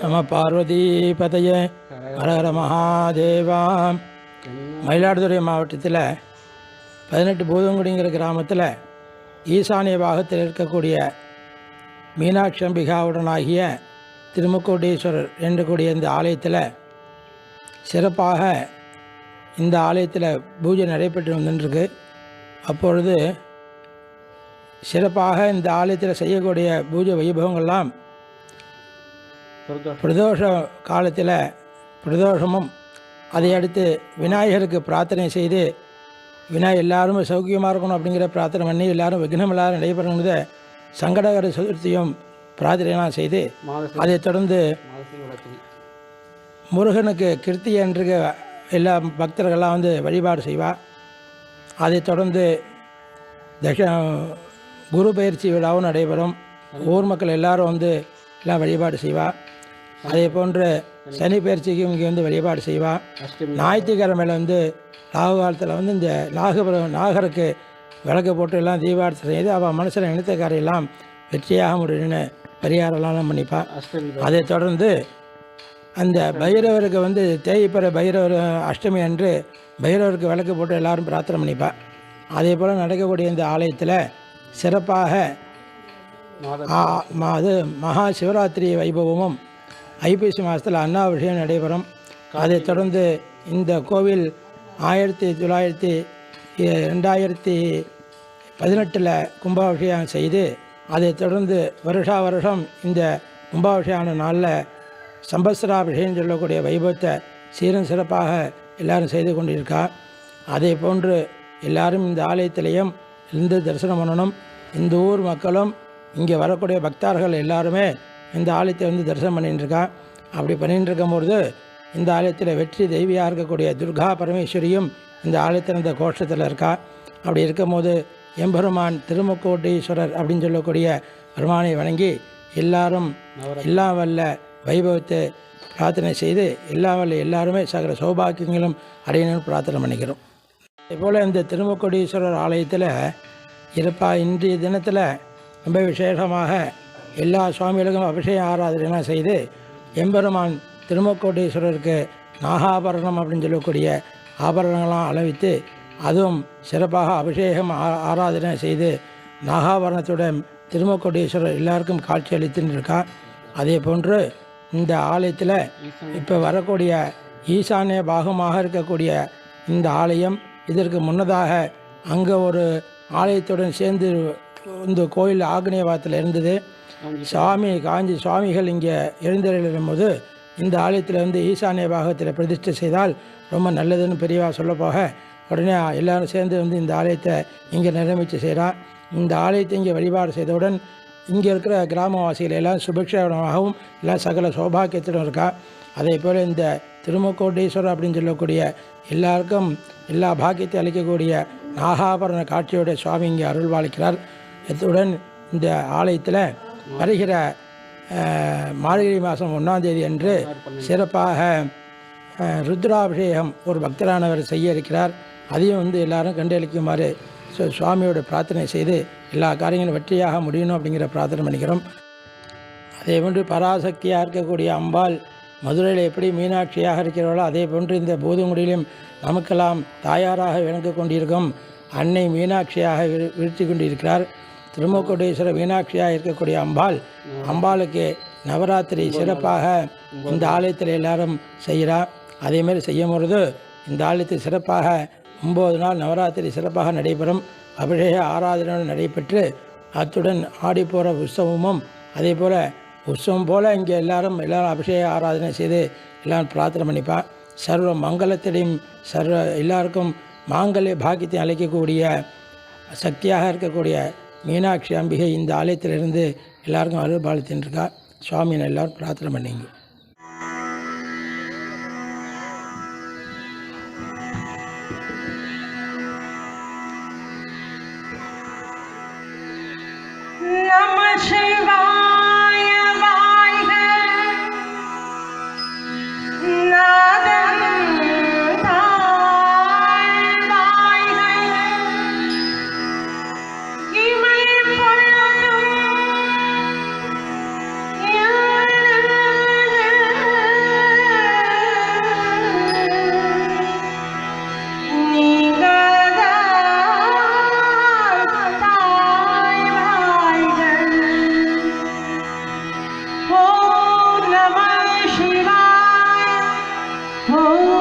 நம பார்வதிபதையே ஹரஹர மகாதேவா. மயிலாடுதுறை மாவட்டத்தில் 18 பூதங்குடிங்கிற கிராமத்தில் ஈசானிய பாகத்தில் இருக்கக்கூடிய மீனாட்சி அம்பிகாவுடனாகிய திருமுக்கோட்டீஸ்வரர் என்று கூடிய இந்த ஆலயத்தில் சிறப்பாக இந்த ஆலயத்தில் பூஜை நடைபெற்று வந்துருக்கு. அப்பொழுது சிறப்பாக இந்த ஆலயத்தில் செய்யக்கூடிய பூஜை வைபவங்கள்லாம் பிரதோஷ காலத்தில் பிரதோஷமும் அதை அடுத்து விநாயகருக்கு பிரார்த்தனை செய்து எல்லாரும் சௌக்கியமாக இருக்கணும் அப்படிங்கிற பிரார்த்தனை பண்ணி எல்லாரும் விக்னம் இல்லாத நடைபெறணுங்கிறத சங்கடகர சதுர்த்தியும் பிரார்த்தனைலாம் செய்து அதைத் தொடர்ந்து முருகனுக்கு கிருத்தி என்று எல்லா பக்தர்கள்லாம் வந்து வழிபாடு செய்வார். அதைத் தொடர்ந்து குரு பயிற்சி விழாவும் நடைபெறும். ஊர் மக்கள் எல்லாரும் வந்து எல்லாம் வழிபாடு செய்வார். அதே போன்று சனி பயிற்சிக்கும் இங்கே வந்து வழிபாடு செய்வார். ஞாயிற்றுக்கிழமையில் வந்து ராகு காலத்தில் வந்து இந்த நாகருக்கு விளக்கு போட்டு எல்லாம் தீபாரத்தை செய்து அவள் மனசில் நினைத்த காரையெல்லாம் வெற்றியாக முடியும்னு பரிகாரம்லாம் பண்ணிப்பாள். அதைத் தொடர்ந்து அந்த பைரவருக்கு வந்து தேய்பிற பைரவர் அஷ்டமி அன்று பைரவருக்கு விளக்கு போட்டு எல்லோரும் பிரார்த்தனை பண்ணிப்பாள். அதே போல் நடக்கக்கூடிய இந்த ஆலயத்தில் சிறப்பாக அது மகா சிவராத்திரி வைபவமும் ஐப்பசி மாதத்தில் அன்னாபிஷேகம் நடைபெறும். அதைத் தொடர்ந்து இந்த கோவில் 2018 கும்பாபிஷேகம் செய்து அதைத் தொடர்ந்து வருஷம் இந்த கும்பாபிஷேகான நாளில் சம்பத்சராபிஷேகம் சொல்லக்கூடிய வைபவத்தை சீரும் சிறப்பாக எல்லாரும் செய்து கொண்டிருக்கா. அதே போன்று எல்லாரும் இந்த ஆலயத்திலையும் இருந்து தரிசனம் பண்ணணும். இந்த ஊர் மக்களும் இங்கே வரக்கூடிய பக்தர்கள் எல்லாருமே இந்த ஆலயத்தை வந்து தரிசனம் பண்ணிட்டுருக்கா. அப்படி பண்ணிட்டு இருக்கும்பொழுது இந்த ஆலயத்தில் வெற்றி தெய்வியாக இருக்கக்கூடிய துர்கா பரமேஸ்வரியும் இந்த ஆலயத்தில் இந்த கோஷத்தில் இருக்கா. அப்படி இருக்கும்போது எம்பெருமான் திருமுக்கோட்டீஸ்வரர் அப்படின்னு சொல்லக்கூடிய பெருமானை வணங்கி எல்லாரும் எல்லாம் வல்ல வைபவத்தை பிரார்த்தனை செய்து எல்லாம் வல்ல எல்லாருமே சகல சௌபாக்கியங்களும் அடையணும்னு பிரார்த்தனை பண்ணிக்கிறோம். அதேபோல் இந்த திருமுக்கோட்டீஸ்வரர் ஆலயத்தில் இன்றைய தினத்தில் ரொம்ப விசேஷமாக எல்லா சுவாமிகளுக்கும் அபிஷேக ஆராதனைலாம் செய்து எம்பெருமான் திருமுக்கோட்டீஸ்வரருக்கு நாகாபரணம் அப்படின்னு சொல்லக்கூடிய ஆபரணங்களாம் அளவித்து அதுவும் சிறப்பாக அபிஷேகம் ஆராதனை செய்து நாகாபரணத்துடன் திருமுக்கோட்டீஸ்வரர் எல்லாருக்கும் காட்சி அளித்துன்னு இருக்கா. அதே போன்று இந்த ஆலயத்தில் இப்போ வரக்கூடிய ஈசானிய பாகமாக இருக்கக்கூடிய இந்த ஆலயம் இதற்கு முன்னதாக அங்கே ஒரு ஆலயத்துடன் சேர்ந்து இந்த கோயில் ஆக்னேயவாதத்தில் இருந்தது. காஞ்சி சுவாமிகள் இங்கே எழுந்தருளும் போது இந்த ஆலயத்தில் வந்து ஈசானிய பாகத்தில் பிரதிஷ்டை செய்தால் ரொம்ப நல்லதுன்னு பெரியவா சொல்ல போக உடனே எல்லோரும் சேர்ந்து வந்து இந்த ஆலயத்தை இங்கே நிர்மித்து செய்கிறார். இந்த ஆலயத்தை இங்கே வழிபாடு செய்தவுடன் இங்கே இருக்கிற கிராமவாசிகள் எல்லாம் சுபிக்ஷமாகவும் எல்லாம் சகல சௌபாக்கியத்திலும் இருக்கா. அதே போல் இந்த திருமுக்கோட்டீஸ்வரர் அப்படின்னு சொல்லக்கூடிய எல்லாருக்கும் எல்லா பாக்கியத்தை அளிக்கக்கூடிய நாகாபரண காட்சியோடைய சுவாமி இங்கே அருள்வாளிக்கிறார். இத்துடன் இந்த ஆலயத்தில் வருகிற மார்கழி மாதம் 1ஆம் தேதி அன்று சிறப்பாக ருத்ராபிஷேகம் ஒரு பக்தரானவர் செய்ய இருக்கிறார். அதையும் வந்து எல்லாரும் கண்டளிக்குமாறு சுவாமியோட பிரார்த்தனை செய்து எல்லா காரியங்களும் வெற்றியாக முடியணும் அப்படிங்கிற பிரார்த்தனை பண்ணிக்கிறோம். அதே போன்று பராசக்தியாக இருக்கக்கூடிய அம்பாள் மதுரையில் எப்படி மீனாட்சியாக இருக்கிறவளோ அதே போன்று இந்த பூதங்குடியிலும் நமக்கெல்லாம் தாயாராக விளங்க கொண்டிருக்கும் அன்னை மீனாட்சியாக விருத்தி கொண்டிருக்கிறார். திருமுக்கோட்டீஸ்வரர் மீனாட்சியாக இருக்கக்கூடிய அம்பாளுக்கு நவராத்திரி சிறப்பாக இந்த ஆலயத்தில் எல்லாரும் செய்கிறார். அதேமாதிரி செய்யும் பொழுது இந்த ஆலயத்தில் சிறப்பாக 9 நாள் நவராத்திரி சிறப்பாக நடைபெறும். அபிஷேக ஆராதனை நடைபெற்று அத்துடன் ஆடி போகிற உற்சவமும் அதே போல் உற்சவம் போல் இங்கே எல்லாரும் அபிஷேக ஆராதனை செய்து எல்லாம் பிரார்த்தனை பண்ணிப்பார். சர்வ மங்களத்திலையும் எல்லாருக்கும் மாங்கல்ய பாக்கியத்தை அளிக்கக்கூடிய சக்தியாக இருக்கக்கூடிய மீனாட்சி அம்பிகை இந்த ஆலயத்திலிருந்து எல்லாருக்கும் அருள் பாலித்துருக்கா. சுவாமியை எல்லோரும் பிரார்த்தனை பண்ணிங்க. நம சிவாய வாழ்க நாதம் தாழ்வாழ்க இமை பொழுதும் ஓம்